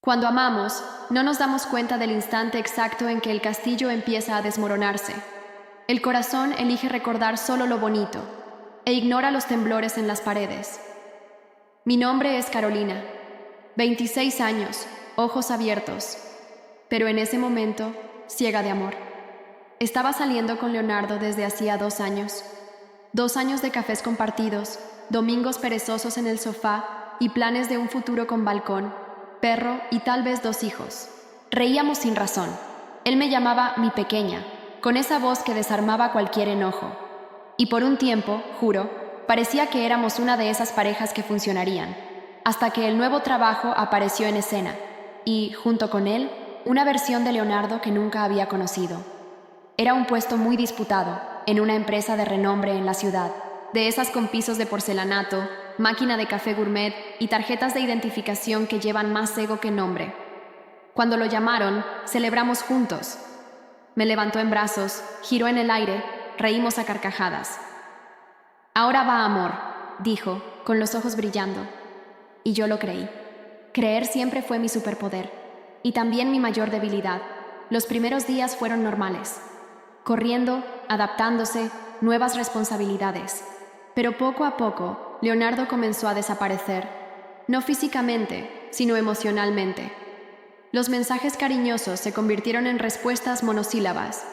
Cuando amamos, no nos damos cuenta del instante exacto en que el castillo empieza a desmoronarse. El corazón elige recordar solo lo bonito e ignora los temblores en las paredes. Mi nombre es Carolina, 26 años, ojos abiertos, pero en ese momento, ciega de amor. Estaba saliendo con Leonardo desde hacía 2 años. 2 años de cafés compartidos, domingos perezosos en el sofá y planes de un futuro con balcón, perro y tal vez 2 hijos. Reíamos sin razón. Él me llamaba mi pequeña, con esa voz que desarmaba cualquier enojo. Y por un tiempo, juro, parecía que éramos una de esas parejas que funcionarían, hasta que el nuevo trabajo apareció en escena, y, junto con él, una versión de Leonardo que nunca había conocido. Era un puesto muy disputado, en una empresa de renombre en la ciudad, de esas con pisos de porcelanato, máquina de café gourmet y tarjetas de identificación que llevan más ego que nombre. Cuando lo llamaron, celebramos juntos. Me levantó en brazos, giró en el aire, reímos a carcajadas. «Ahora va, amor», dijo, con los ojos brillando. Y yo lo creí. Creer siempre fue mi superpoder, y también mi mayor debilidad. Los primeros días fueron normales. Corriendo, adaptándose, nuevas responsabilidades. Pero poco a poco, Leonardo comenzó a desaparecer. No físicamente, sino emocionalmente. Los mensajes cariñosos se convirtieron en respuestas monosílabas.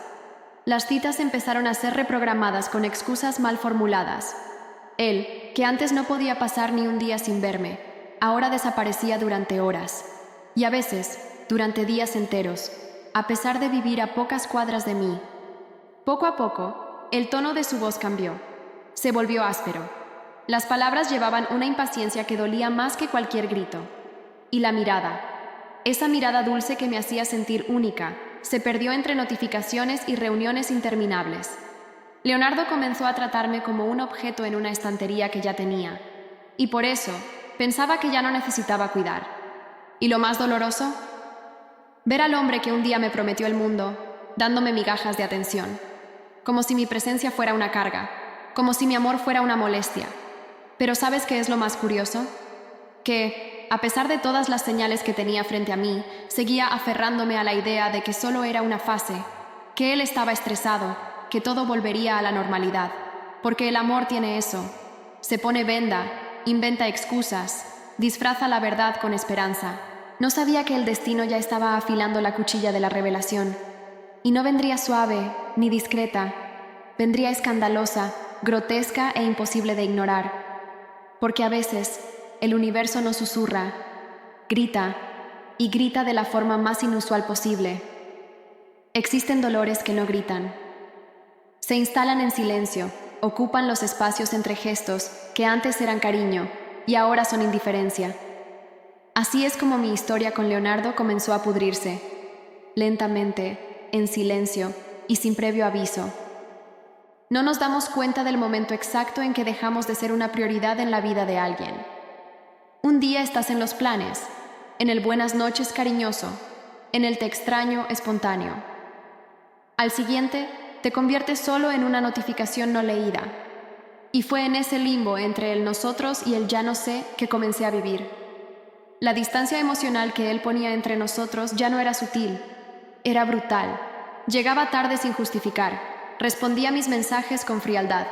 Las citas empezaron a ser reprogramadas con excusas mal formuladas. Él, que antes no podía pasar ni un día sin verme, ahora desaparecía durante horas. Y a veces, durante días enteros, a pesar de vivir a pocas cuadras de mí. Poco a poco, el tono de su voz cambió. Se volvió áspero. Las palabras llevaban una impaciencia que dolía más que cualquier grito. Y la mirada, esa mirada dulce que me hacía sentir única, se perdió entre notificaciones y reuniones interminables. Leonardo comenzó a tratarme como un objeto en una estantería que ya tenía. Y por eso, pensaba que ya no necesitaba cuidar. ¿Y lo más doloroso? Ver al hombre que un día me prometió el mundo, dándome migajas de atención. Como si mi presencia fuera una carga, como si mi amor fuera una molestia. Pero ¿sabes qué es lo más curioso? Que, a pesar de todas las señales que tenía frente a mí, seguía aferrándome a la idea de que solo era una fase, que él estaba estresado, que todo volvería a la normalidad. Porque el amor tiene eso. Se pone venda, inventa excusas, disfraza la verdad con esperanza. No sabía que el destino ya estaba afilando la cuchilla de la revelación. Y no vendría suave, ni discreta. Vendría escandalosa, grotesca e imposible de ignorar. Porque a veces, el universo nos susurra, grita, y grita de la forma más inusual posible. Existen dolores que no gritan. Se instalan en silencio, ocupan los espacios entre gestos que antes eran cariño y ahora son indiferencia. Así es como mi historia con Leonardo comenzó a pudrirse, lentamente, en silencio y sin previo aviso. No nos damos cuenta del momento exacto en que dejamos de ser una prioridad en la vida de alguien. Un día estás en los planes, en el buenas noches cariñoso, en el te extraño espontáneo. Al siguiente, te conviertes solo en una notificación no leída. Y fue en ese limbo entre el nosotros y el ya no sé que comencé a vivir. La distancia emocional que él ponía entre nosotros ya no era sutil, era brutal. Llegaba tarde sin justificar, respondía mis mensajes con frialdad.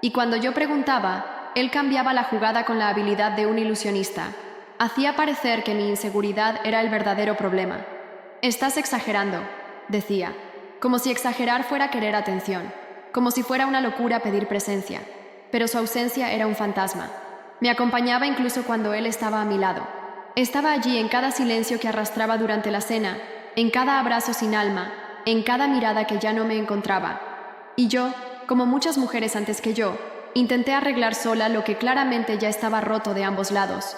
Y cuando yo preguntaba, él cambiaba la jugada con la habilidad de un ilusionista. Hacía parecer que mi inseguridad era el verdadero problema. «Estás exagerando», decía, como si exagerar fuera querer atención, como si fuera una locura pedir presencia. Pero su ausencia era un fantasma. Me acompañaba incluso cuando él estaba a mi lado. Estaba allí en cada silencio que arrastraba durante la cena, en cada abrazo sin alma, en cada mirada que ya no me encontraba. Y yo, como muchas mujeres antes que yo, intenté arreglar sola lo que claramente ya estaba roto de ambos lados.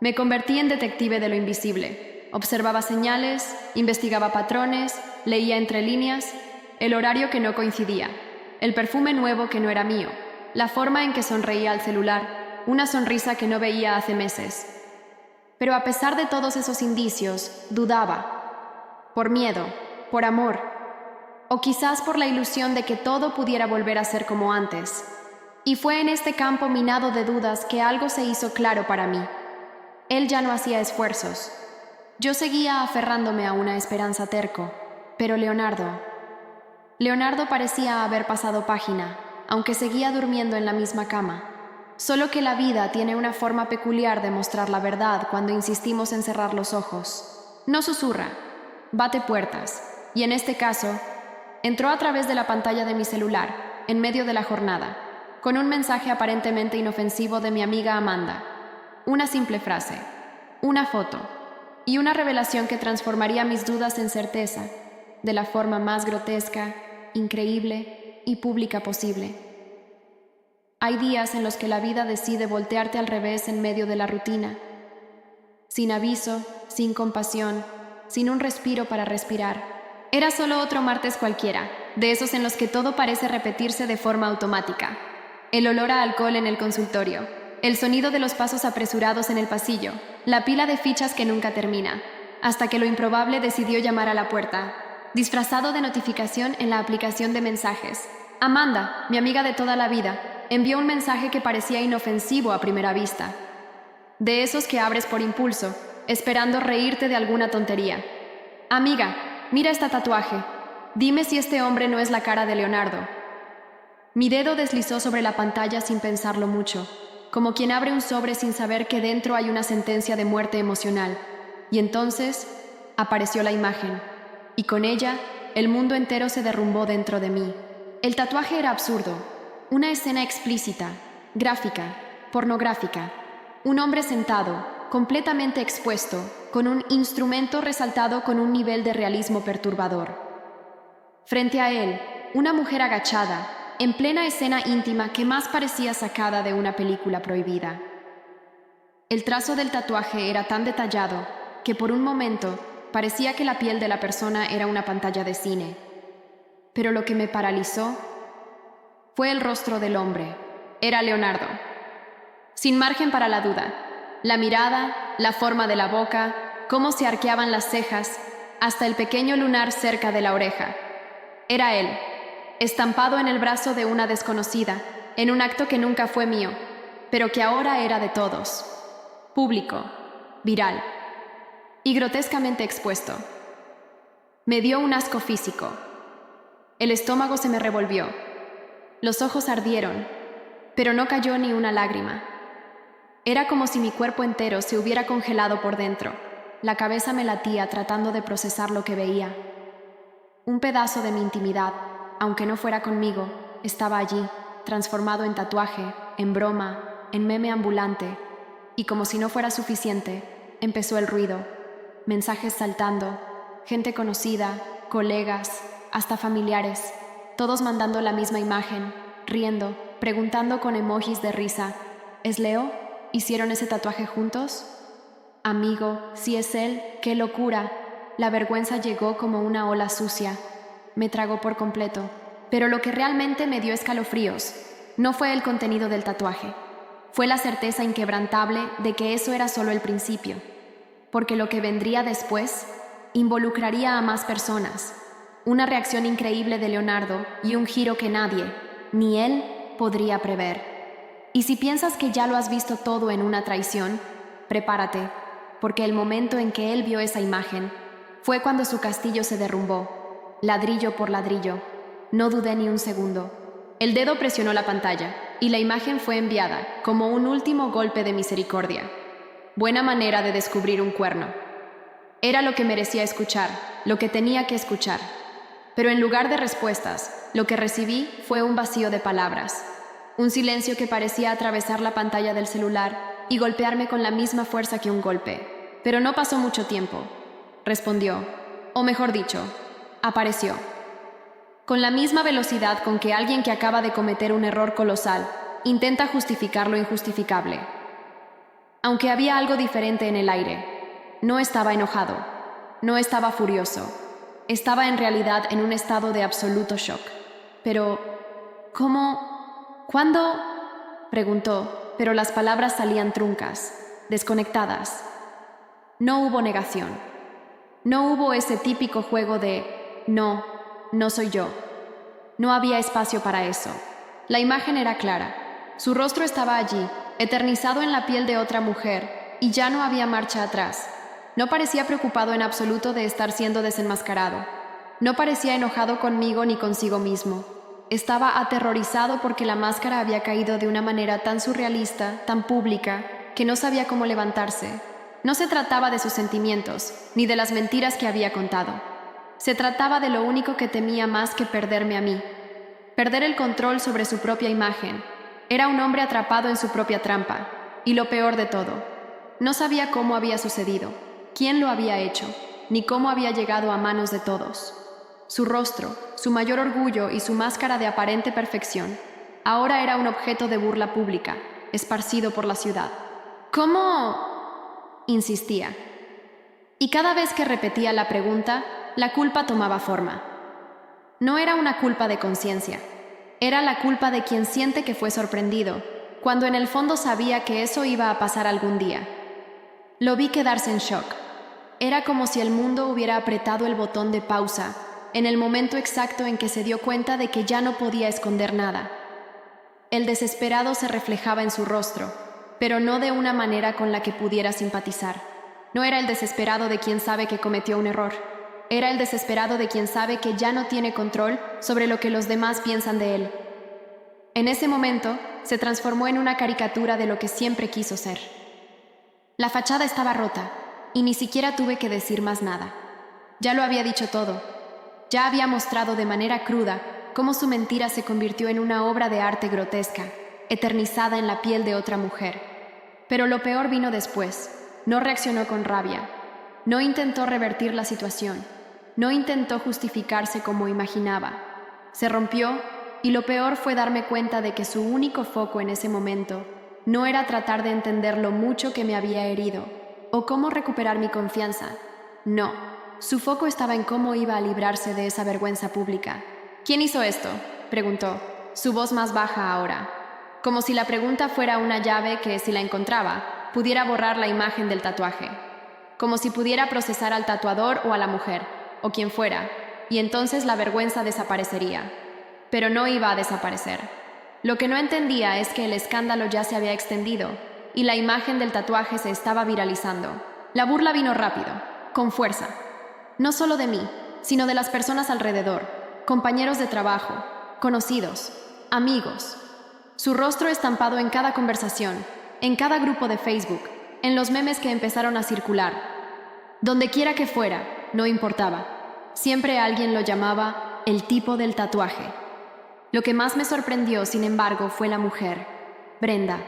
Me convertí en detective de lo invisible. Observaba señales, investigaba patrones, leía entre líneas, el horario que no coincidía, el perfume nuevo que no era mío, la forma en que sonreía al celular, una sonrisa que no veía hace meses. Pero a pesar de todos esos indicios, dudaba. Por miedo, por amor, o quizás por la ilusión de que todo pudiera volver a ser como antes. Y fue en este campo minado de dudas que algo se hizo claro para mí. Él ya no hacía esfuerzos. Yo seguía aferrándome a una esperanza terco, pero Leonardo parecía haber pasado página, aunque seguía durmiendo en la misma cama. Solo que la vida tiene una forma peculiar de mostrar la verdad cuando insistimos en cerrar los ojos. No susurra, bate puertas, y en este caso, entró a través de la pantalla de mi celular, en medio de la jornada, con un mensaje aparentemente inofensivo de mi amiga Amanda. Una simple frase, una foto, y una revelación que transformaría mis dudas en certeza, de la forma más grotesca, increíble y pública posible. Hay días en los que la vida decide voltearte al revés en medio de la rutina, sin aviso, sin compasión, sin un respiro para respirar. Era solo otro martes cualquiera, de esos en los que todo parece repetirse de forma automática. El olor a alcohol en el consultorio, el sonido de los pasos apresurados en el pasillo, la pila de fichas que nunca termina, hasta que lo improbable decidió llamar a la puerta, disfrazado de notificación en la aplicación de mensajes. Amanda, mi amiga de toda la vida, envió un mensaje que parecía inofensivo a primera vista. De esos que abres por impulso, esperando reírte de alguna tontería. Amiga, mira este tatuaje. Dime si este hombre no es la cara de Leonardo. Mi dedo deslizó sobre la pantalla sin pensarlo mucho, como quien abre un sobre sin saber que dentro hay una sentencia de muerte emocional. Y entonces apareció la imagen, y con ella el mundo entero se derrumbó dentro de mí. El tatuaje era absurdo, una escena explícita, gráfica, pornográfica. Un hombre sentado, completamente expuesto, con un instrumento resaltado con un nivel de realismo perturbador. Frente a él, una mujer agachada, en plena escena íntima que más parecía sacada de una película prohibida. El trazo del tatuaje era tan detallado que por un momento parecía que la piel de la persona era una pantalla de cine. Pero lo que me paralizó fue el rostro del hombre. Era Leonardo. Sin margen para la duda. La mirada, la forma de la boca, cómo se arqueaban las cejas, hasta el pequeño lunar cerca de la oreja. Era él, estampado en el brazo de una desconocida, en un acto que nunca fue mío, pero que ahora era de todos. Público, viral y grotescamente expuesto. Me dio un asco físico. El estómago se me revolvió. Los ojos ardieron, pero no cayó ni una lágrima. Era como si mi cuerpo entero se hubiera congelado por dentro. La cabeza me latía tratando de procesar lo que veía. Un pedazo de mi intimidad, aunque no fuera conmigo, estaba allí, transformado en tatuaje, en broma, en meme ambulante, y como si no fuera suficiente, empezó el ruido, mensajes saltando, gente conocida, colegas, hasta familiares, todos mandando la misma imagen, riendo, preguntando con emojis de risa, ¿es Leo? ¿Hicieron ese tatuaje juntos? Amigo, si es él, ¡qué locura! La vergüenza llegó como una ola sucia. Me tragó por completo. Pero lo que realmente me dio escalofríos no fue el contenido del tatuaje. Fue la certeza inquebrantable de que eso era solo el principio. Porque lo que vendría después involucraría a más personas. Una reacción increíble de Leonardo y un giro que nadie, ni él, podría prever. Y si piensas que ya lo has visto todo en una traición, prepárate, porque el momento en que él vio esa imagen fue cuando su castillo se derrumbó, ladrillo por ladrillo. No dudé ni un segundo. El dedo presionó la pantalla y la imagen fue enviada como un último golpe de misericordia. Buena manera de descubrir un cuerno. Era lo que merecía escuchar, lo que tenía que escuchar. Pero en lugar de respuestas, lo que recibí fue un vacío de palabras. Un silencio que parecía atravesar la pantalla del celular y golpearme con la misma fuerza que un golpe. Pero no pasó mucho tiempo. Respondió, o mejor dicho, apareció. Con la misma velocidad con que alguien que acaba de cometer un error colosal intenta justificar lo injustificable. Aunque había algo diferente en el aire. No estaba enojado, no estaba furioso. Estaba en realidad en un estado de absoluto shock. Pero, ¿cómo? ¿Cuándo? Preguntó, pero las palabras salían truncas, desconectadas. No hubo negación. No hubo ese típico juego de no, no soy yo. No había espacio para eso. La imagen era clara. Su rostro estaba allí, eternizado en la piel de otra mujer, y ya no había marcha atrás. No parecía preocupado en absoluto de estar siendo desenmascarado. No parecía enojado conmigo ni consigo mismo. Estaba aterrorizado porque la máscara había caído de una manera tan surrealista, tan pública, que no sabía cómo levantarse. No se trataba de sus sentimientos, ni de las mentiras que había contado. Se trataba de lo único que temía más que perderme a mí. Perder el control sobre su propia imagen. Era un hombre atrapado en su propia trampa. Y lo peor de todo, no sabía cómo había sucedido, quién lo había hecho, ni cómo había llegado a manos de todos. Su rostro, su mayor orgullo y su máscara de aparente perfección, ahora era un objeto de burla pública, esparcido por la ciudad. ¿Cómo? Insistía. Y cada vez que repetía la pregunta, la culpa tomaba forma. No era una culpa de conciencia, era la culpa de quien siente que fue sorprendido, cuando en el fondo sabía que eso iba a pasar algún día. Lo vi quedarse en shock. Era como si el mundo hubiera apretado el botón de pausa en el momento exacto en que se dio cuenta de que ya no podía esconder nada. El desesperado se reflejaba en su rostro, pero no de una manera con la que pudiera simpatizar. No era el desesperado de quien sabe que cometió un error. Era el desesperado de quien sabe que ya no tiene control sobre lo que los demás piensan de él. En ese momento, se transformó en una caricatura de lo que siempre quiso ser. La fachada estaba rota, y ni siquiera tuve que decir más nada. Ya lo había dicho todo. Ya había mostrado de manera cruda cómo su mentira se convirtió en una obra de arte grotesca, eternizada en la piel de otra mujer. Pero lo peor vino después. No reaccionó con rabia. No intentó revertir la situación. No intentó justificarse como imaginaba. Se rompió, y lo peor fue darme cuenta de que su único foco en ese momento no era tratar de entender lo mucho que me había herido o cómo recuperar mi confianza. No, su foco estaba en cómo iba a librarse de esa vergüenza pública. ¿Quién hizo esto?, preguntó, su voz más baja ahora, como si la pregunta fuera una llave que, si la encontraba, pudiera borrar la imagen del tatuaje. Como si pudiera procesar al tatuador o a la mujer, o quien fuera, y entonces la vergüenza desaparecería. Pero no iba a desaparecer. Lo que no entendía es que el escándalo ya se había extendido y la imagen del tatuaje se estaba viralizando. La burla vino rápido, con fuerza. No solo de mí, sino de las personas alrededor, compañeros de trabajo, conocidos, amigos. Su rostro estampado en cada conversación, en cada grupo de Facebook, en los memes que empezaron a circular. Donde quiera que fuera, no importaba. Siempre alguien lo llamaba el tipo del tatuaje. Lo que más me sorprendió, sin embargo, fue la mujer, Brenda.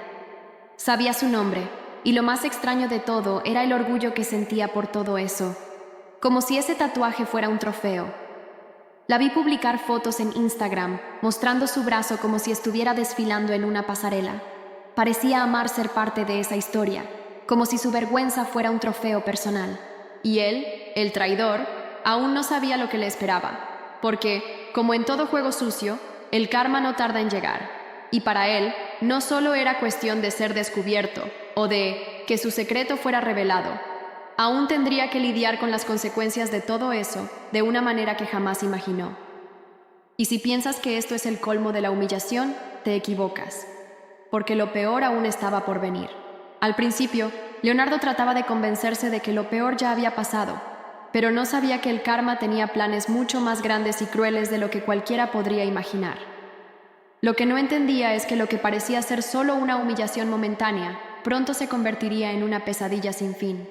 Sabía su nombre, y lo más extraño de todo era el orgullo que sentía por todo eso, como si ese tatuaje fuera un trofeo. La vi publicar fotos en Instagram, mostrando su brazo como si estuviera desfilando en una pasarela. Parecía amar ser parte de esa historia, como si su vergüenza fuera un trofeo personal. Y él, el traidor, aún no sabía lo que le esperaba, porque, como en todo juego sucio, el karma no tarda en llegar, y para él no solo era cuestión de ser descubierto o de que su secreto fuera revelado, aún tendría que lidiar con las consecuencias de todo eso de una manera que jamás imaginó. Y si piensas que esto es el colmo de la humillación, te equivocas, porque lo peor aún estaba por venir. Al principio, Leonardo trataba de convencerse de que lo peor ya había pasado, pero no sabía que el karma tenía planes mucho más grandes y crueles de lo que cualquiera podría imaginar. Lo que no entendía es que lo que parecía ser solo una humillación momentánea, pronto se convertiría en una pesadilla sin fin.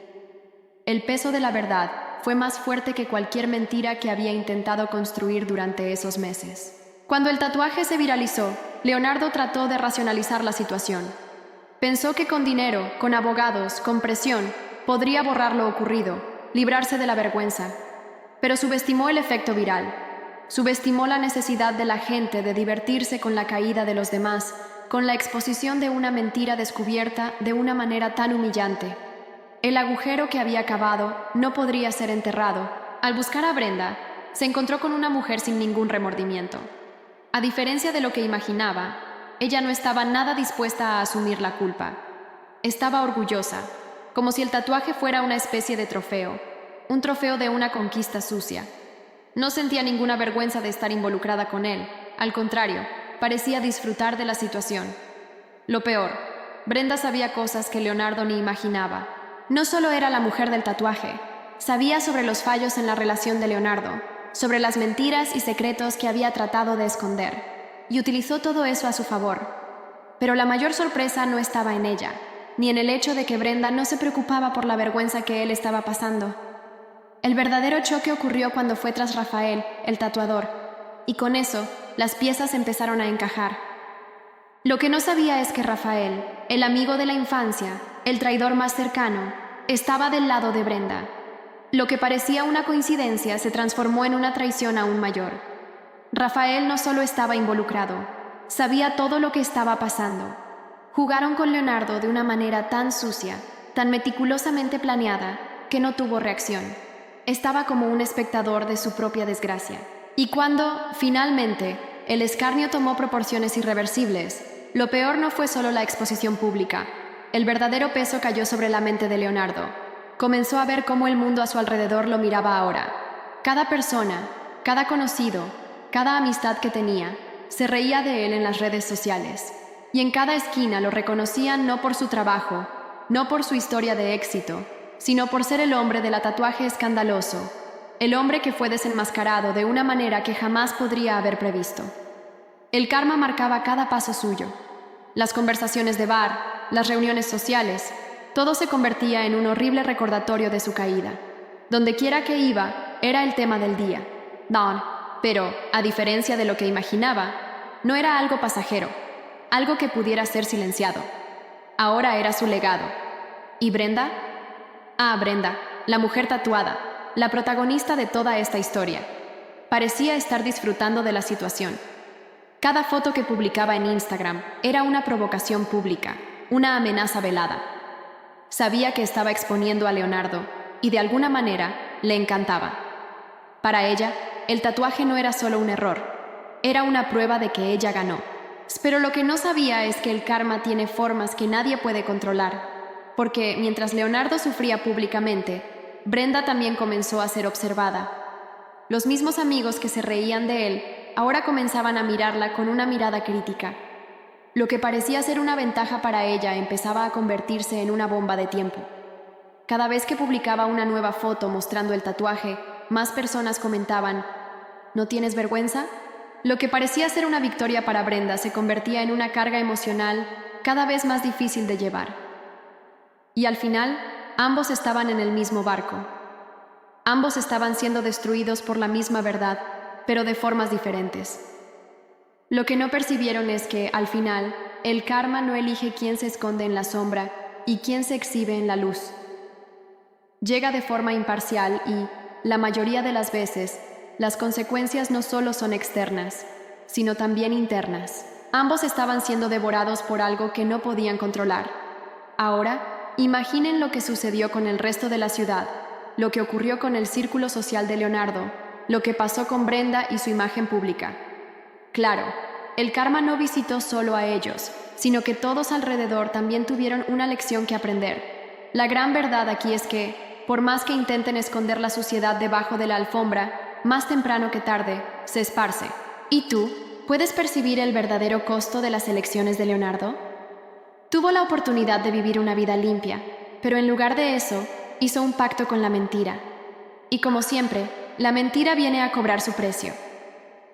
El peso de la verdad fue más fuerte que cualquier mentira que había intentado construir durante esos meses. Cuando el tatuaje se viralizó, Leonardo trató de racionalizar la situación. Pensó que con dinero, con abogados, con presión, podría borrar lo ocurrido, librarse de la vergüenza, pero subestimó el efecto viral, subestimó la necesidad de la gente de divertirse con la caída de los demás, con la exposición de una mentira descubierta de una manera tan humillante. El agujero que había cavado no podría ser enterrado. Al buscar a Brenda, se encontró con una mujer sin ningún remordimiento. A diferencia de lo que imaginaba, ella no estaba nada dispuesta a asumir la culpa. Estaba orgullosa, como si el tatuaje fuera una especie de trofeo, un trofeo de una conquista sucia. No sentía ninguna vergüenza de estar involucrada con él, al contrario, parecía disfrutar de la situación. Lo peor, Brenda sabía cosas que Leonardo ni imaginaba. No solo era la mujer del tatuaje, sabía sobre los fallos en la relación de Leonardo, sobre las mentiras y secretos que había tratado de esconder, y utilizó todo eso a su favor. Pero la mayor sorpresa no estaba en ella, ni en el hecho de que Brenda no se preocupaba por la vergüenza que él estaba pasando. El verdadero choque ocurrió cuando fue tras Rafael, el tatuador, y con eso, las piezas empezaron a encajar. Lo que no sabía es que Rafael, el amigo de la infancia, el traidor más cercano, estaba del lado de Brenda. Lo que parecía una coincidencia se transformó en una traición aún mayor. Rafael no solo estaba involucrado, sabía todo lo que estaba pasando. Jugaron con Leonardo de una manera tan sucia, tan meticulosamente planeada, que no tuvo reacción. Estaba como un espectador de su propia desgracia. Y cuando, finalmente, el escarnio tomó proporciones irreversibles, lo peor no fue solo la exposición pública. El verdadero peso cayó sobre la mente de Leonardo. Comenzó a ver cómo el mundo a su alrededor lo miraba ahora. Cada persona, cada conocido, cada amistad que tenía, se reía de él en las redes sociales. Y en cada esquina lo reconocían no por su trabajo, no por su historia de éxito, sino por ser el hombre del tatuaje escandaloso, el hombre que fue desenmascarado de una manera que jamás podría haber previsto. El karma marcaba cada paso suyo. Las conversaciones de bar, las reuniones sociales, todo se convertía en un horrible recordatorio de su caída. Dondequiera que iba, era el tema del día. Dawn, pero, a diferencia de lo que imaginaba, no era algo pasajero, algo que pudiera ser silenciado. Ahora era su legado. ¿Y Brenda? Brenda, la mujer tatuada, la protagonista de toda esta historia. Parecía estar disfrutando de la situación. Cada foto que publicaba en Instagram era una provocación pública, una amenaza velada. Sabía que estaba exponiendo a Leonardo y de alguna manera le encantaba. Para ella, el tatuaje no era solo un error, era una prueba de que ella ganó. Pero lo que no sabía es que el karma tiene formas que nadie puede controlar, porque mientras Leonardo sufría públicamente, Brenda también comenzó a ser observada. Los mismos amigos que se reían de él ahora comenzaban a mirarla con una mirada crítica. Lo que parecía ser una ventaja para ella empezaba a convertirse en una bomba de tiempo. Cada vez que publicaba una nueva foto mostrando el tatuaje, más personas comentaban: ¿no tienes vergüenza? Lo que parecía ser una victoria para Brenda se convertía en una carga emocional cada vez más difícil de llevar. Y al final, ambos estaban en el mismo barco. Ambos estaban siendo destruidos por la misma verdad, pero de formas diferentes. Lo que no percibieron es que, al final, el karma no elige quién se esconde en la sombra y quién se exhibe en la luz. Llega de forma imparcial y, la mayoría de las veces, las consecuencias no solo son externas, sino también internas. Ambos estaban siendo devorados por algo que no podían controlar. Ahora, imaginen lo que sucedió con el resto de la ciudad, lo que ocurrió con el círculo social de Leonardo, lo que pasó con Brenda y su imagen pública. Claro, el karma no visitó solo a ellos, sino que todos alrededor también tuvieron una lección que aprender. La gran verdad aquí es que, por más que intenten esconder la suciedad debajo de la alfombra, más temprano que tarde, se esparce. ¿Y tú? ¿Puedes percibir el verdadero costo de las elecciones de Leonardo? Tuvo la oportunidad de vivir una vida limpia, pero en lugar de eso, hizo un pacto con la mentira. Y como siempre, la mentira viene a cobrar su precio.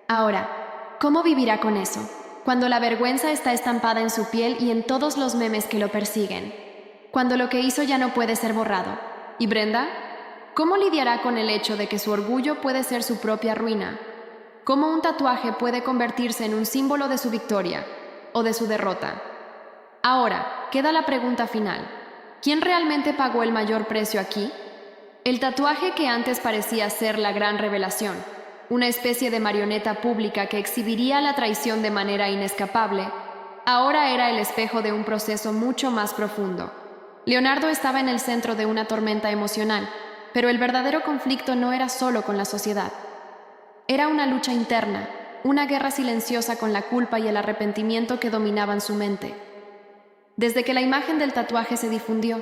Ahora, ¿cómo vivirá con eso, cuando la vergüenza está estampada en su piel y en todos los memes que lo persiguen? Cuando lo que hizo ya no puede ser borrado. ¿Y Brenda? ¿Cómo lidiará con el hecho de que su orgullo puede ser su propia ruina? ¿Cómo un tatuaje puede convertirse en un símbolo de su victoria o de su derrota? Ahora, queda la pregunta final. ¿Quién realmente pagó el mayor precio aquí? El tatuaje que antes parecía ser la gran revelación, una especie de marioneta pública que exhibiría la traición de manera inescapable, ahora era el espejo de un proceso mucho más profundo. Leonardo estaba en el centro de una tormenta emocional, pero el verdadero conflicto no era solo con la sociedad. Era una lucha interna, una guerra silenciosa con la culpa y el arrepentimiento que dominaban su mente. Desde que la imagen del tatuaje se difundió,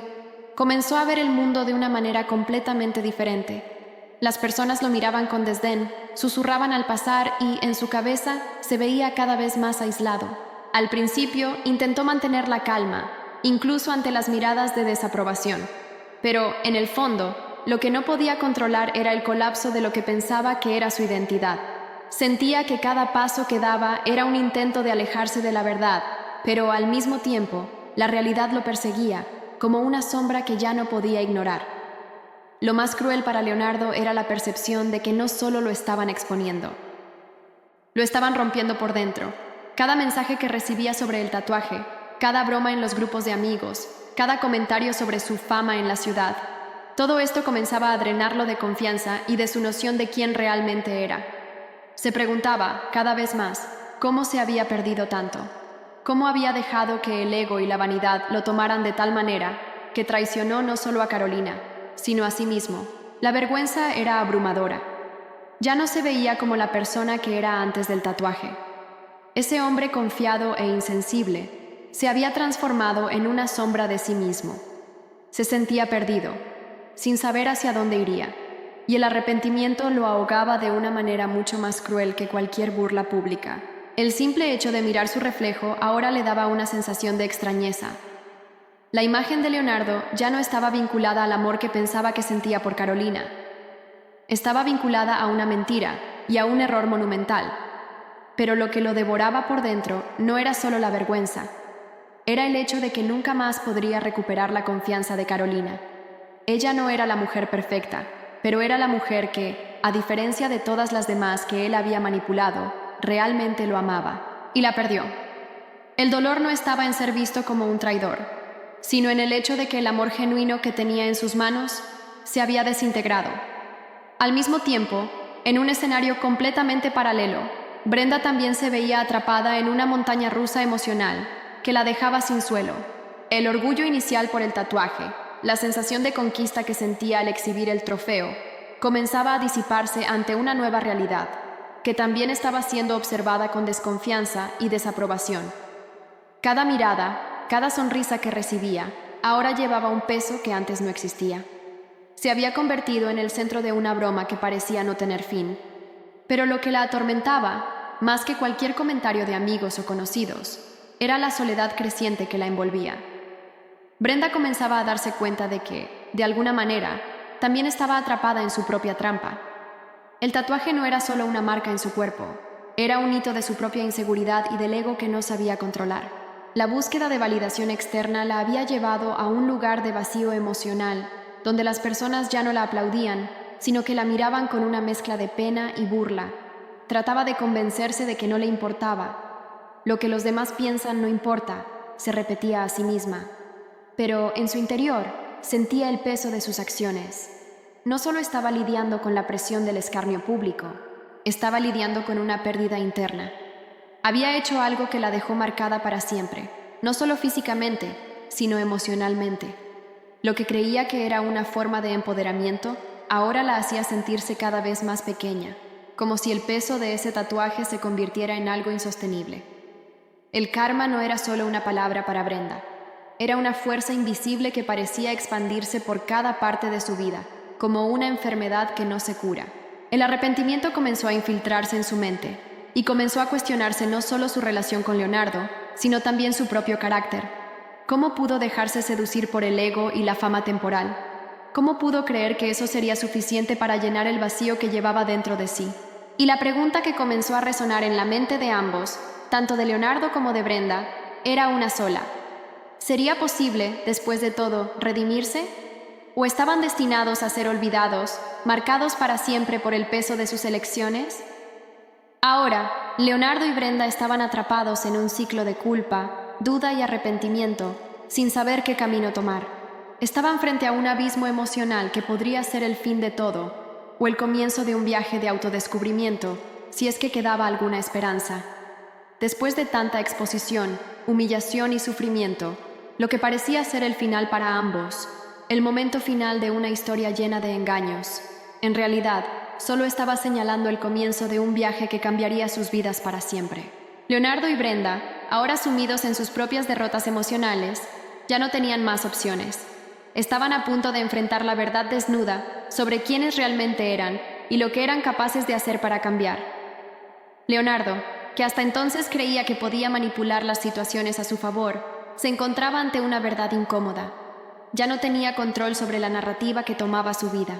comenzó a ver el mundo de una manera completamente diferente. Las personas lo miraban con desdén, susurraban al pasar y, en su cabeza, se veía cada vez más aislado. Al principio, intentó mantener la calma, incluso ante las miradas de desaprobación. Pero, en el fondo, lo que no podía controlar era el colapso de lo que pensaba que era su identidad. Sentía que cada paso que daba era un intento de alejarse de la verdad, pero al mismo tiempo, la realidad lo perseguía, como una sombra que ya no podía ignorar. Lo más cruel para Leonardo era la percepción de que no solo lo estaban exponiendo, lo estaban rompiendo por dentro. Cada mensaje que recibía sobre el tatuaje, cada broma en los grupos de amigos, cada comentario sobre su fama en la ciudad, todo esto comenzaba a drenarlo de confianza y de su noción de quién realmente era. Se preguntaba, cada vez más, cómo se había perdido tanto, cómo había dejado que el ego y la vanidad lo tomaran de tal manera que traicionó no solo a Carolina, sino a sí mismo. La vergüenza era abrumadora. Ya no se veía como la persona que era antes del tatuaje. Ese hombre confiado e insensible se había transformado en una sombra de sí mismo. Se sentía perdido, sin saber hacia dónde iría, y el arrepentimiento lo ahogaba de una manera mucho más cruel que cualquier burla pública. El simple hecho de mirar su reflejo ahora le daba una sensación de extrañeza. La imagen de Leonardo ya no estaba vinculada al amor que pensaba que sentía por Carolina. Estaba vinculada a una mentira y a un error monumental. Pero lo que lo devoraba por dentro no era solo la vergüenza, era el hecho de que nunca más podría recuperar la confianza de Carolina. Ella no era la mujer perfecta, pero era la mujer que, a diferencia de todas las demás que él había manipulado, realmente lo amaba, y la perdió. El dolor no estaba en ser visto como un traidor, sino en el hecho de que el amor genuino que tenía en sus manos se había desintegrado. Al mismo tiempo, en un escenario completamente paralelo, Brenda también se veía atrapada en una montaña rusa emocional que la dejaba sin suelo. El orgullo inicial por el tatuaje, la sensación de conquista que sentía al exhibir el trofeo, comenzaba a disiparse ante una nueva realidad, que también estaba siendo observada con desconfianza y desaprobación. Cada mirada, cada sonrisa que recibía, ahora llevaba un peso que antes no existía. Se había convertido en el centro de una broma que parecía no tener fin. Pero lo que la atormentaba, más que cualquier comentario de amigos o conocidos, era la soledad creciente que la envolvía. Brenda comenzaba a darse cuenta de que, de alguna manera, también estaba atrapada en su propia trampa. El tatuaje no era solo una marca en su cuerpo, era un hito de su propia inseguridad y del ego que no sabía controlar. La búsqueda de validación externa la había llevado a un lugar de vacío emocional, donde las personas ya no la aplaudían, sino que la miraban con una mezcla de pena y burla. Trataba de convencerse de que no le importaba. Lo que los demás piensan no importa, se repetía a sí misma. Pero en su interior sentía el peso de sus acciones. No solo estaba lidiando con la presión del escarnio público, estaba lidiando con una pérdida interna. Había hecho algo que la dejó marcada para siempre, no solo físicamente, sino emocionalmente. Lo que creía que era una forma de empoderamiento, ahora la hacía sentirse cada vez más pequeña, como si el peso de ese tatuaje se convirtiera en algo insostenible. El karma no era solo una palabra para Brenda, era una fuerza invisible que parecía expandirse por cada parte de su vida, como una enfermedad que no se cura. El arrepentimiento comenzó a infiltrarse en su mente, y comenzó a cuestionarse no solo su relación con Leonardo, sino también su propio carácter. ¿Cómo pudo dejarse seducir por el ego y la fama temporal? ¿Cómo pudo creer que eso sería suficiente para llenar el vacío que llevaba dentro de sí? Y la pregunta que comenzó a resonar en la mente de ambos, tanto de Leonardo como de Brenda, era una sola. ¿Sería posible, después de todo, redimirse? ¿O estaban destinados a ser olvidados, marcados para siempre por el peso de sus elecciones? Ahora, Leonardo y Brenda estaban atrapados en un ciclo de culpa, duda y arrepentimiento, sin saber qué camino tomar. Estaban frente a un abismo emocional que podría ser el fin de todo, o el comienzo de un viaje de autodescubrimiento, si es que quedaba alguna esperanza. Después de tanta exposición, humillación y sufrimiento, lo que parecía ser el final para ambos, el momento final de una historia llena de engaños, en realidad, solo estaba señalando el comienzo de un viaje que cambiaría sus vidas para siempre. Leonardo y Brenda, ahora sumidos en sus propias derrotas emocionales, ya no tenían más opciones. Estaban a punto de enfrentar la verdad desnuda sobre quiénes realmente eran y lo que eran capaces de hacer para cambiar. Leonardo, que hasta entonces creía que podía manipular las situaciones a su favor, se encontraba ante una verdad incómoda. Ya no tenía control sobre la narrativa que tomaba su vida.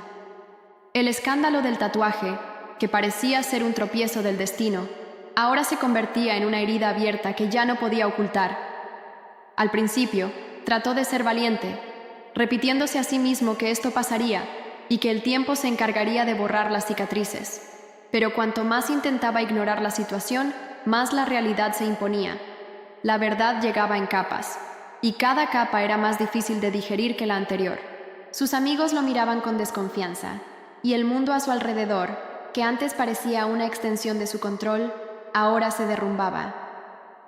El escándalo del tatuaje, que parecía ser un tropiezo del destino, ahora se convertía en una herida abierta que ya no podía ocultar. Al principio, trató de ser valiente, repitiéndose a sí mismo que esto pasaría y que el tiempo se encargaría de borrar las cicatrices. Pero cuanto más intentaba ignorar la situación, más la realidad se imponía. La verdad llegaba en capas, y cada capa era más difícil de digerir que la anterior. Sus amigos lo miraban con desconfianza, y el mundo a su alrededor, que antes parecía una extensión de su control, ahora se derrumbaba.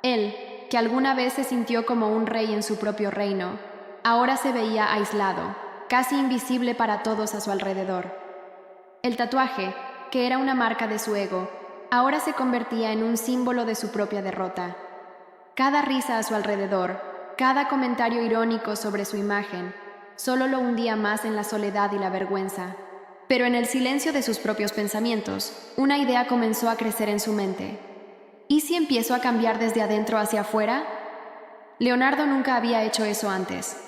Él, que alguna vez se sintió como un rey en su propio reino, ahora se veía aislado, casi invisible para todos a su alrededor. El tatuaje, que era una marca de su ego, ahora se convertía en un símbolo de su propia derrota. Cada risa a su alrededor, cada comentario irónico sobre su imagen, solo lo hundía más en la soledad y la vergüenza. Pero en el silencio de sus propios pensamientos, una idea comenzó a crecer en su mente. ¿Y si empiezo a cambiar desde adentro hacia afuera? Leonardo nunca había hecho eso antes.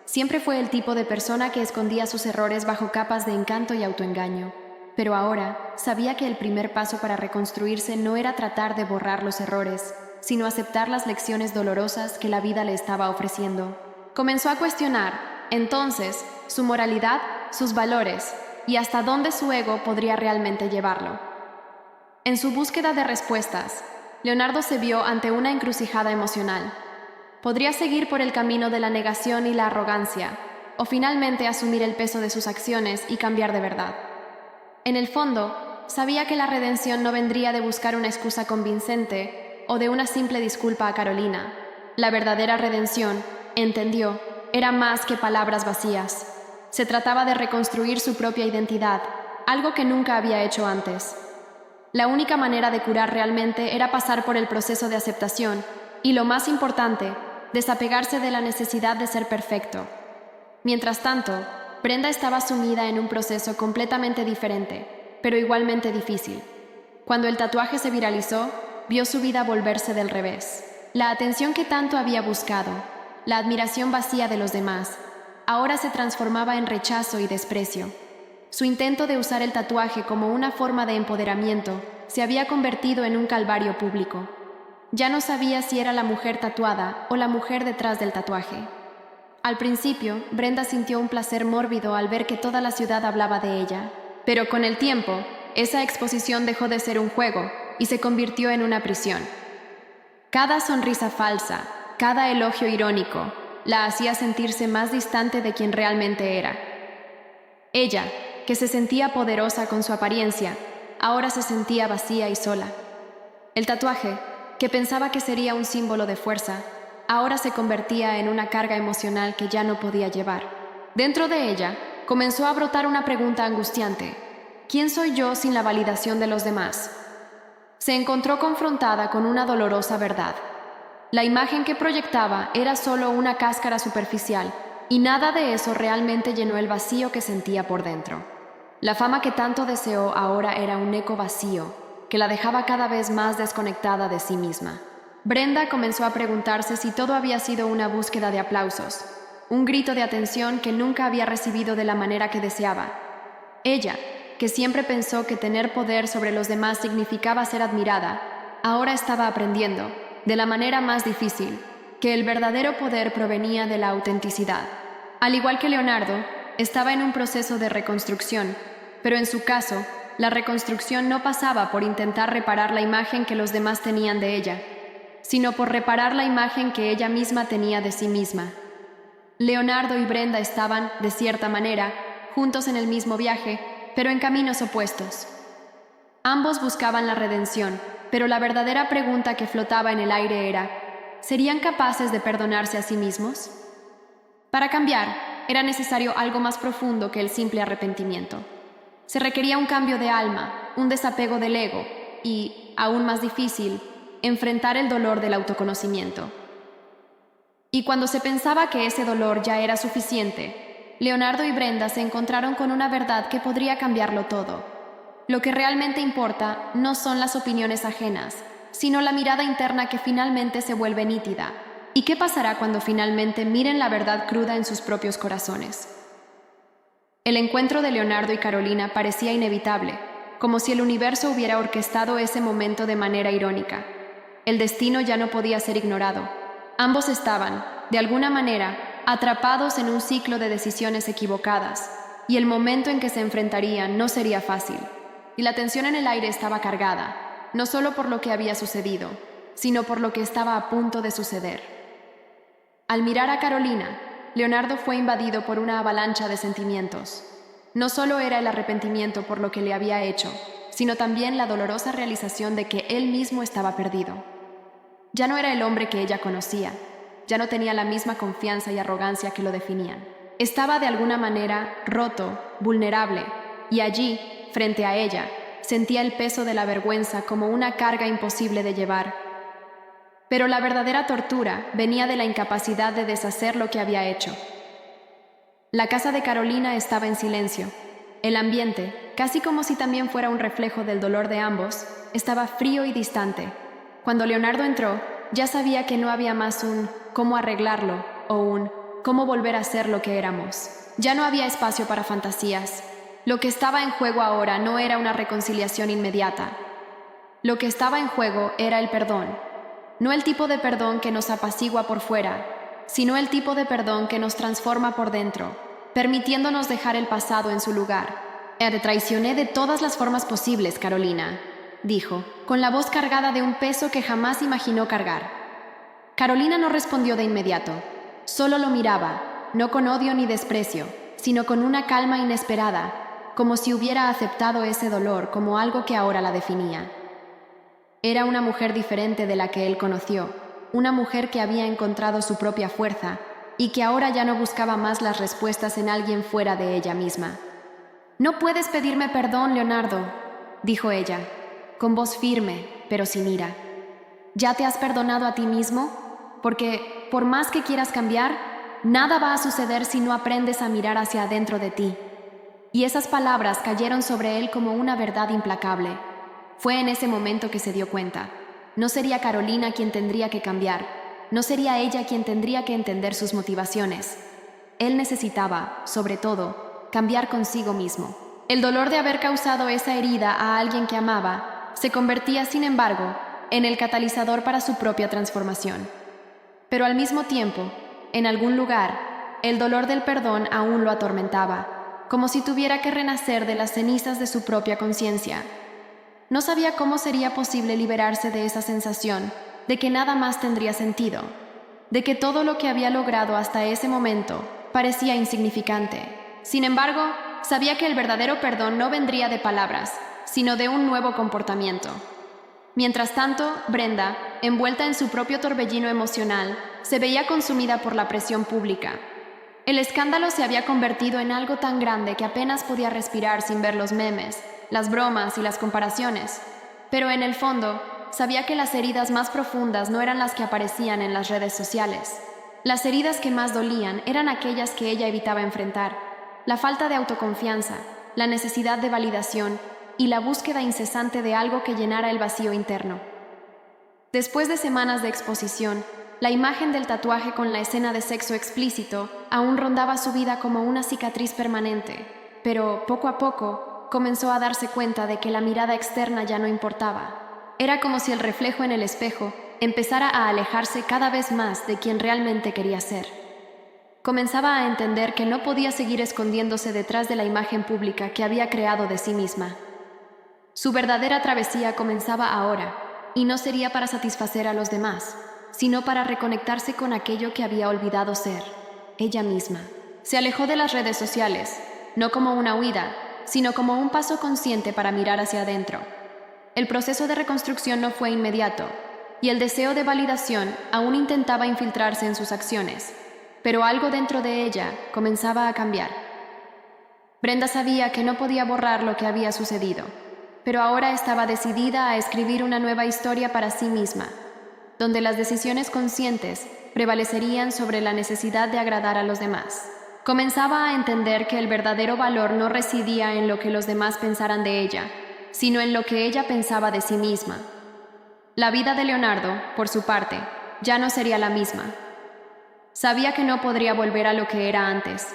Siempre fue el tipo de persona que escondía sus errores bajo capas de encanto y autoengaño. Pero ahora sabía que el primer paso para reconstruirse no era tratar de borrar los errores, sino aceptar las lecciones dolorosas que la vida le estaba ofreciendo. Comenzó a cuestionar, entonces, su moralidad, sus valores y hasta dónde su ego podría realmente llevarlo. En su búsqueda de respuestas, Leonardo se vio ante una encrucijada emocional. Podría seguir por el camino de la negación y la arrogancia, o finalmente asumir el peso de sus acciones y cambiar de verdad. En el fondo, sabía que la redención no vendría de buscar una excusa convincente o de una simple disculpa a Carolina. La verdadera redención, entendió, era más que palabras vacías. Se trataba de reconstruir su propia identidad, algo que nunca había hecho antes. La única manera de curar realmente era pasar por el proceso de aceptación y, lo más importante, desapegarse de la necesidad de ser perfecto. Mientras tanto, Brenda estaba sumida en un proceso completamente diferente, pero igualmente difícil. Cuando el tatuaje se viralizó, vio su vida volverse del revés. La atención que tanto había buscado, la admiración vacía de los demás, ahora se transformaba en rechazo y desprecio. Su intento de usar el tatuaje como una forma de empoderamiento se había convertido en un calvario público. Ya no sabía si era la mujer tatuada o la mujer detrás del tatuaje. Al principio, Brenda sintió un placer mórbido al ver que toda la ciudad hablaba de ella. Pero con el tiempo, esa exposición dejó de ser un juego y se convirtió en una prisión. Cada sonrisa falsa, cada elogio irónico, la hacía sentirse más distante de quien realmente era. Ella, que se sentía poderosa con su apariencia, ahora se sentía vacía y sola. El tatuaje, que pensaba que sería un símbolo de fuerza, ahora se convertía en una carga emocional que ya no podía llevar. Dentro de ella, comenzó a brotar una pregunta angustiante. ¿Quién soy yo sin la validación de los demás? Se encontró confrontada con una dolorosa verdad. La imagen que proyectaba era solo una cáscara superficial, y nada de eso realmente llenó el vacío que sentía por dentro. La fama que tanto deseó ahora era un eco vacío, que la dejaba cada vez más desconectada de sí misma. Brenda comenzó a preguntarse si todo había sido una búsqueda de aplausos, un grito de atención que nunca había recibido de la manera que deseaba. Ella, que siempre pensó que tener poder sobre los demás significaba ser admirada, ahora estaba aprendiendo, de la manera más difícil, que el verdadero poder provenía de la autenticidad. Al igual que Leonardo, estaba en un proceso de reconstrucción, pero en su caso, la reconstrucción no pasaba por intentar reparar la imagen que los demás tenían de ella, sino por reparar la imagen que ella misma tenía de sí misma. Leonardo y Brenda estaban, de cierta manera, juntos en el mismo viaje, pero en caminos opuestos. Ambos buscaban la redención, pero la verdadera pregunta que flotaba en el aire era: ¿serían capaces de perdonarse a sí mismos? Para cambiar, era necesario algo más profundo que el simple arrepentimiento. Se requería un cambio de alma, un desapego del ego y, aún más difícil, enfrentar el dolor del autoconocimiento. Y cuando se pensaba que ese dolor ya era suficiente, Leonardo y Brenda se encontraron con una verdad que podría cambiarlo todo. Lo que realmente importa no son las opiniones ajenas, sino la mirada interna que finalmente se vuelve nítida. ¿Y qué pasará cuando finalmente miren la verdad cruda en sus propios corazones? El encuentro de Leonardo y Carolina parecía inevitable, como si el universo hubiera orquestado ese momento de manera irónica. El destino ya no podía ser ignorado. Ambos estaban, de alguna manera, atrapados en un ciclo de decisiones equivocadas, y el momento en que se enfrentarían no sería fácil. Y la tensión en el aire estaba cargada, no solo por lo que había sucedido, sino por lo que estaba a punto de suceder. Al mirar a Carolina, Leonardo fue invadido por una avalancha de sentimientos. No solo era el arrepentimiento por lo que le había hecho, sino también la dolorosa realización de que él mismo estaba perdido. Ya no era el hombre que ella conocía, ya no tenía la misma confianza y arrogancia que lo definían. Estaba de alguna manera roto, vulnerable, y allí, frente a ella, sentía el peso de la vergüenza como una carga imposible de llevar. Pero la verdadera tortura venía de la incapacidad de deshacer lo que había hecho. La casa de Carolina estaba en silencio. El ambiente, casi como si también fuera un reflejo del dolor de ambos, estaba frío y distante. Cuando Leonardo entró, ya sabía que no había más un «cómo arreglarlo» o un «cómo volver a ser lo que éramos». Ya no había espacio para fantasías. Lo que estaba en juego ahora no era una reconciliación inmediata. Lo que estaba en juego era el perdón. No el tipo de perdón que nos apacigua por fuera, sino el tipo de perdón que nos transforma por dentro, permitiéndonos dejar el pasado en su lugar. Te traicioné de todas las formas posibles, Carolina, dijo, con la voz cargada de un peso que jamás imaginó cargar. Carolina no respondió de inmediato, solo lo miraba, no con odio ni desprecio, sino con una calma inesperada, como si hubiera aceptado ese dolor como algo que ahora la definía. Era una mujer diferente de la que él conoció, una mujer que había encontrado su propia fuerza y que ahora ya no buscaba más las respuestas en alguien fuera de ella misma. «No puedes pedirme perdón, Leonardo», dijo ella, con voz firme, pero sin ira. «¿Ya te has perdonado a ti mismo? Porque, por más que quieras cambiar, nada va a suceder si no aprendes a mirar hacia adentro de ti». Y esas palabras cayeron sobre él como una verdad implacable. Fue en ese momento que se dio cuenta. No sería Carolina quien tendría que cambiar. No sería ella quien tendría que entender sus motivaciones. Él necesitaba, sobre todo, cambiar consigo mismo. El dolor de haber causado esa herida a alguien que amaba se convertía, sin embargo, en el catalizador para su propia transformación. Pero al mismo tiempo, en algún lugar, el dolor del perdón aún lo atormentaba, como si tuviera que renacer de las cenizas de su propia conciencia. No sabía cómo sería posible liberarse de esa sensación, de que nada más tendría sentido, de que todo lo que había logrado hasta ese momento parecía insignificante. Sin embargo, sabía que el verdadero perdón no vendría de palabras, sino de un nuevo comportamiento. Mientras tanto, Brenda, envuelta en su propio torbellino emocional, se veía consumida por la presión pública. El escándalo se había convertido en algo tan grande que apenas podía respirar sin ver los memes, las bromas y las comparaciones, pero en el fondo sabía que las heridas más profundas no eran las que aparecían en las redes sociales. Las heridas que más dolían eran aquellas que ella evitaba enfrentar, la falta de autoconfianza, la necesidad de validación y la búsqueda incesante de algo que llenara el vacío interno. Después de semanas de exposición, la imagen del tatuaje con la escena de sexo explícito aún rondaba su vida como una cicatriz permanente, pero poco a poco comenzó a darse cuenta de que la mirada externa ya no importaba. Era como si el reflejo en el espejo empezara a alejarse cada vez más de quien realmente quería ser. Comenzaba a entender que no podía seguir escondiéndose detrás de la imagen pública que había creado de sí misma. Su verdadera travesía comenzaba ahora, y no sería para satisfacer a los demás, sino para reconectarse con aquello que había olvidado ser, ella misma. Se alejó de las redes sociales, no como una huida, sino como un paso consciente para mirar hacia adentro. El proceso de reconstrucción no fue inmediato, y el deseo de validación aún intentaba infiltrarse en sus acciones, pero algo dentro de ella comenzaba a cambiar. Brenda sabía que no podía borrar lo que había sucedido, pero ahora estaba decidida a escribir una nueva historia para sí misma, donde las decisiones conscientes prevalecerían sobre la necesidad de agradar a los demás. Comenzaba a entender que el verdadero valor no residía en lo que los demás pensaran de ella, sino en lo que ella pensaba de sí misma. La vida de Leonardo, por su parte, ya no sería la misma. Sabía que no podría volver a lo que era antes.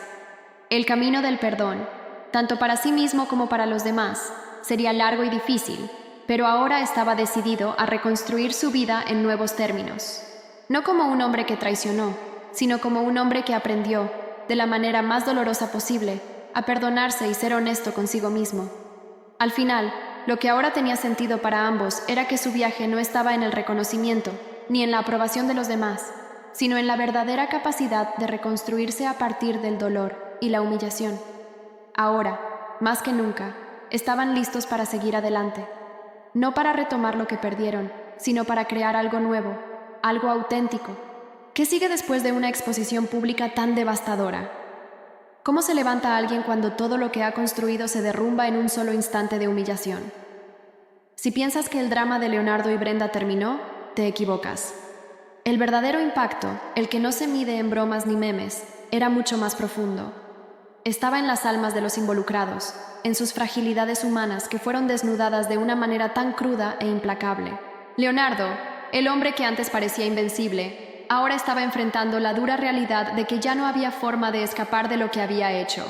El camino del perdón, tanto para sí mismo como para los demás, sería largo y difícil, pero ahora estaba decidido a reconstruir su vida en nuevos términos. No como un hombre que traicionó, sino como un hombre que aprendió, de la manera más dolorosa posible, a perdonarse y ser honesto consigo mismo. Al final, lo que ahora tenía sentido para ambos era que su viaje no estaba en el reconocimiento, ni en la aprobación de los demás, sino en la verdadera capacidad de reconstruirse a partir del dolor y la humillación. Ahora, más que nunca, estaban listos para seguir adelante, no para retomar lo que perdieron, sino para crear algo nuevo, algo auténtico. ¿Qué sigue después de una exposición pública tan devastadora? ¿Cómo se levanta alguien cuando todo lo que ha construido se derrumba en un solo instante de humillación? Si piensas que el drama de Leonardo y Brenda terminó, te equivocas. El verdadero impacto, el que no se mide en bromas ni memes, era mucho más profundo. Estaba en las almas de los involucrados, en sus fragilidades humanas que fueron desnudadas de una manera tan cruda e implacable. Leonardo, el hombre que antes parecía invencible, ahora estaba enfrentando la dura realidad de que ya no había forma de escapar de lo que había hecho.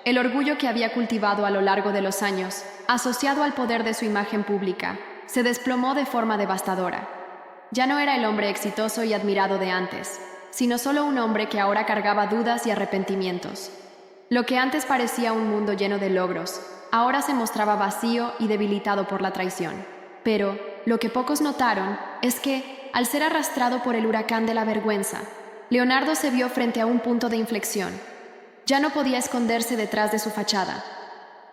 El orgullo que había cultivado a lo largo de los años, asociado al poder de su imagen pública, se desplomó de forma devastadora. Ya no era el hombre exitoso y admirado de antes, sino solo un hombre que ahora cargaba dudas y arrepentimientos. Lo que antes parecía un mundo lleno de logros, ahora se mostraba vacío y debilitado por la traición. Pero lo que pocos notaron es que, al ser arrastrado por el huracán de la vergüenza, Leonardo se vio frente a un punto de inflexión. Ya no podía esconderse detrás de su fachada.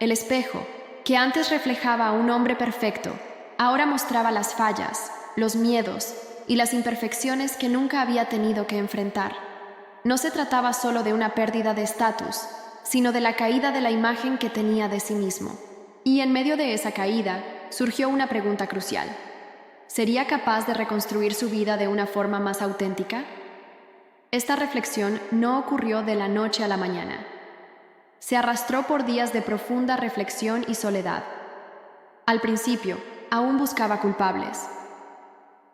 El espejo, que antes reflejaba a un hombre perfecto, ahora mostraba las fallas, los miedos y las imperfecciones que nunca había tenido que enfrentar. No se trataba solo de una pérdida de estatus, sino de la caída de la imagen que tenía de sí mismo. Y en medio de esa caída, surgió una pregunta crucial. ¿Sería capaz de reconstruir su vida de una forma más auténtica? Esta reflexión no ocurrió de la noche a la mañana. Se arrastró por días de profunda reflexión y soledad. Al principio, aún buscaba culpables.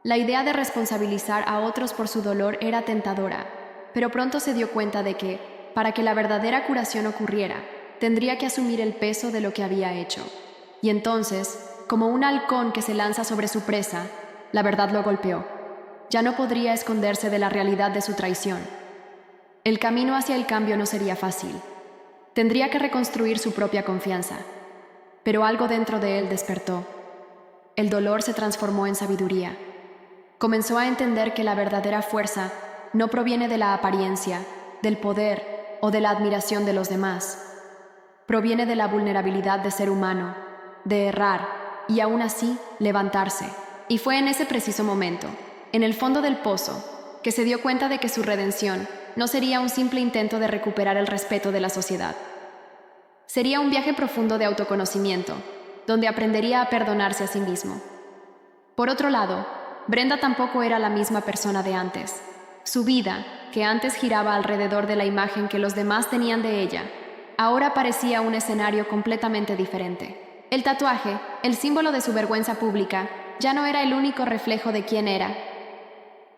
La idea de responsabilizar a otros por su dolor era tentadora, pero pronto se dio cuenta de que, para que la verdadera curación ocurriera, tendría que asumir el peso de lo que había hecho. Y entonces, como un halcón que se lanza sobre su presa, la verdad lo golpeó. Ya no podría esconderse de la realidad de su traición. El camino hacia el cambio no sería fácil. Tendría que reconstruir su propia confianza. Pero algo dentro de él despertó. El dolor se transformó en sabiduría. Comenzó a entender que la verdadera fuerza no proviene de la apariencia, del poder o de la admiración de los demás. Proviene de la vulnerabilidad de ser humano, de errar y aún así levantarse. Y fue en ese preciso momento, en el fondo del pozo, que se dio cuenta de que su redención no sería un simple intento de recuperar el respeto de la sociedad. Sería un viaje profundo de autoconocimiento, donde aprendería a perdonarse a sí mismo. Por otro lado, Brenda tampoco era la misma persona de antes. Su vida, que antes giraba alrededor de la imagen que los demás tenían de ella, ahora parecía un escenario completamente diferente. El tatuaje, el símbolo de su vergüenza pública, ya no era el único reflejo de quién era.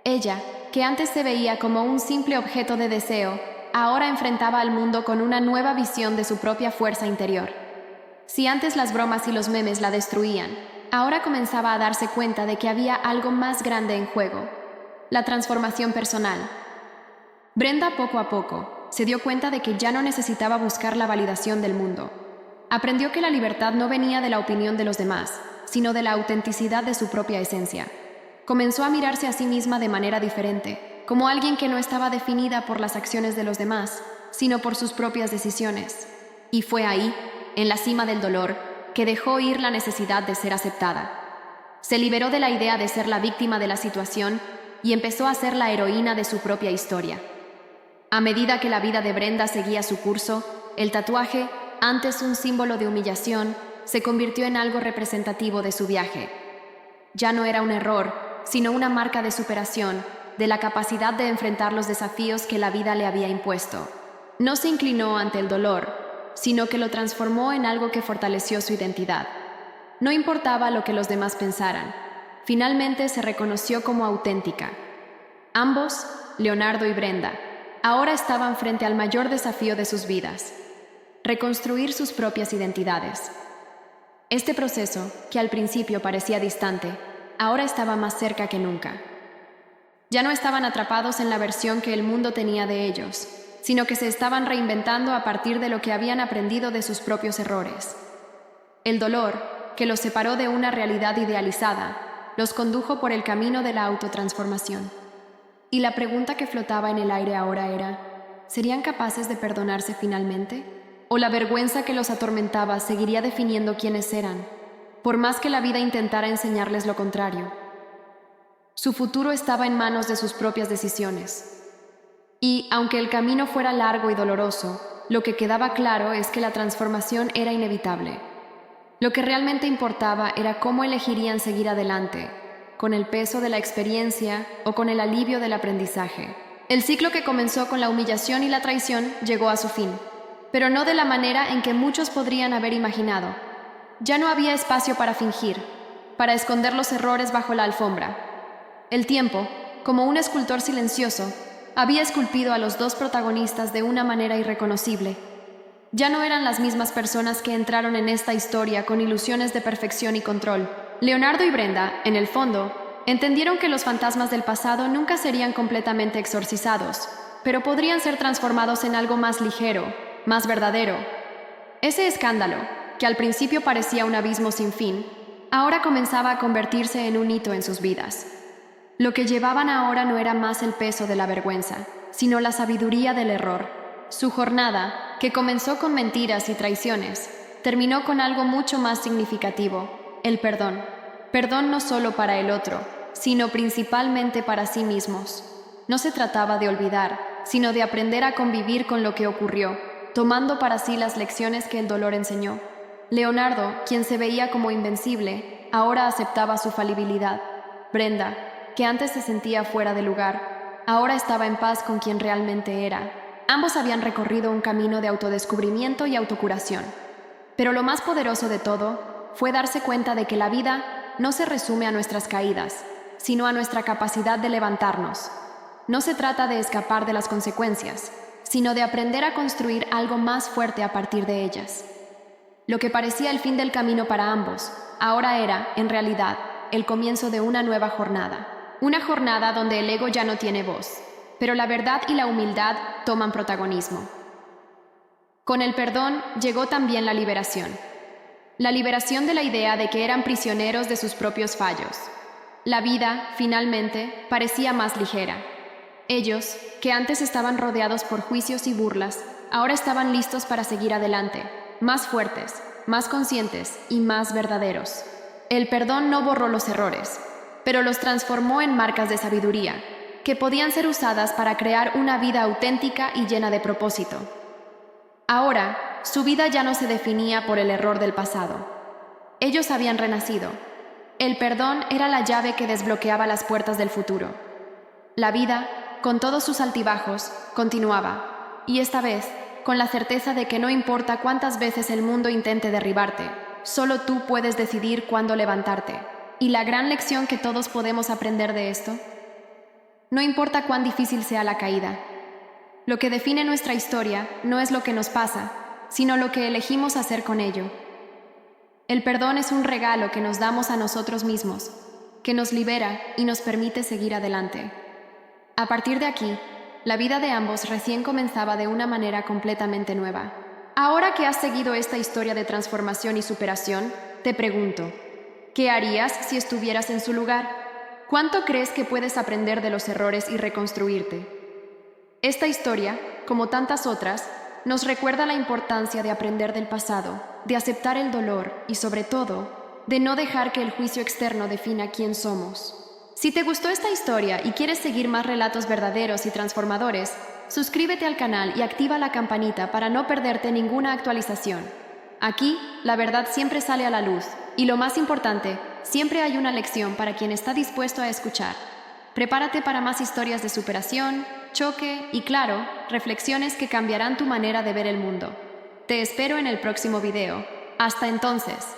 Ella, que antes se veía como un simple objeto de deseo, ahora enfrentaba al mundo con una nueva visión de su propia fuerza interior. Si antes las bromas y los memes la destruían, ahora comenzaba a darse cuenta de que había algo más grande en juego: la transformación personal. Brenda, poco a poco, se dio cuenta de que ya no necesitaba buscar la validación del mundo. Aprendió que la libertad no venía de la opinión de los demás, sino de la autenticidad de su propia esencia. Comenzó a mirarse a sí misma de manera diferente, como alguien que no estaba definida por las acciones de los demás, sino por sus propias decisiones. Y fue ahí, en la cima del dolor, que dejó ir la necesidad de ser aceptada. Se liberó de la idea de ser la víctima de la situación y empezó a ser la heroína de su propia historia. A medida que la vida de Brenda seguía su curso, el tatuaje, antes un símbolo de humillación, se convirtió en algo representativo de su viaje. Ya no era un error, sino una marca de superación, de la capacidad de enfrentar los desafíos que la vida le había impuesto. No se inclinó ante el dolor, sino que lo transformó en algo que fortaleció su identidad. No importaba lo que los demás pensaran, finalmente se reconoció como auténtica. Ambos, Leonardo y Brenda, ahora estaban frente al mayor desafío de sus vidas: reconstruir sus propias identidades. Este proceso, que al principio parecía distante, ahora estaba más cerca que nunca. Ya no estaban atrapados en la versión que el mundo tenía de ellos, sino que se estaban reinventando a partir de lo que habían aprendido de sus propios errores. El dolor, que los separó de una realidad idealizada, los condujo por el camino de la autotransformación. Y la pregunta que flotaba en el aire ahora era: ¿serían capaces de perdonarse finalmente? ¿O la vergüenza que los atormentaba seguiría definiendo quiénes eran, por más que la vida intentara enseñarles lo contrario? Su futuro estaba en manos de sus propias decisiones. Y, aunque el camino fuera largo y doloroso, lo que quedaba claro es que la transformación era inevitable. Lo que realmente importaba era cómo elegirían seguir adelante, con el peso de la experiencia o con el alivio del aprendizaje. El ciclo que comenzó con la humillación y la traición llegó a su fin, pero no de la manera en que muchos podrían haber imaginado. Ya no había espacio para fingir, para esconder los errores bajo la alfombra. El tiempo, como un escultor silencioso, había esculpido a los dos protagonistas de una manera irreconocible. Ya no eran las mismas personas que entraron en esta historia con ilusiones de perfección y control. Leonardo y Brenda, en el fondo, entendieron que los fantasmas del pasado nunca serían completamente exorcizados, pero podrían ser transformados en algo más ligero, más verdadero. Ese escándalo, que al principio parecía un abismo sin fin, ahora comenzaba a convertirse en un hito en sus vidas. Lo que llevaban ahora no era más el peso de la vergüenza, sino la sabiduría del error. Su jornada, que comenzó con mentiras y traiciones, terminó con algo mucho más significativo: el perdón. Perdón no solo para el otro, sino principalmente para sí mismos. No se trataba de olvidar, sino de aprender a convivir con lo que ocurrió, tomando para sí las lecciones que el dolor enseñó. Leonardo, quien se veía como invencible, ahora aceptaba su falibilidad. Brenda, que antes se sentía fuera de lugar, ahora estaba en paz con quien realmente era. Ambos habían recorrido un camino de autodescubrimiento y autocuración. Pero lo más poderoso de todo fue darse cuenta de que la vida no se resume a nuestras caídas, sino a nuestra capacidad de levantarnos. No se trata de escapar de las consecuencias, sino de aprender a construir algo más fuerte a partir de ellas. Lo que parecía el fin del camino para ambos, ahora era, en realidad, el comienzo de una nueva jornada. Una jornada donde el ego ya no tiene voz, pero la verdad y la humildad toman protagonismo. Con el perdón llegó también la liberación. La liberación de la idea de que eran prisioneros de sus propios fallos. La vida, finalmente, parecía más ligera. Ellos, que antes estaban rodeados por juicios y burlas, ahora estaban listos para seguir adelante, más fuertes, más conscientes y más verdaderos. El perdón no borró los errores, pero los transformó en marcas de sabiduría, que podían ser usadas para crear una vida auténtica y llena de propósito. Ahora, su vida ya no se definía por el error del pasado. Ellos habían renacido. El perdón era la llave que desbloqueaba las puertas del futuro. La vida, con todos sus altibajos, continuaba, y esta vez, con la certeza de que no importa cuántas veces el mundo intente derribarte, solo tú puedes decidir cuándo levantarte. ¿Y la gran lección que todos podemos aprender de esto? No importa cuán difícil sea la caída. Lo que define nuestra historia no es lo que nos pasa, sino lo que elegimos hacer con ello. El perdón es un regalo que nos damos a nosotros mismos, que nos libera y nos permite seguir adelante. A partir de aquí, la vida de ambos recién comenzaba de una manera completamente nueva. Ahora que has seguido esta historia de transformación y superación, te pregunto: ¿qué harías si estuvieras en su lugar? ¿Cuánto crees que puedes aprender de los errores y reconstruirte? Esta historia, como tantas otras, nos recuerda la importancia de aprender del pasado, de aceptar el dolor y, sobre todo, de no dejar que el juicio externo defina quién somos. Si te gustó esta historia y quieres seguir más relatos verdaderos y transformadores, suscríbete al canal y activa la campanita para no perderte ninguna actualización. Aquí, la verdad siempre sale a la luz, y lo más importante, siempre hay una lección para quien está dispuesto a escuchar. Prepárate para más historias de superación, choque y, claro, reflexiones que cambiarán tu manera de ver el mundo. Te espero en el próximo video. Hasta entonces.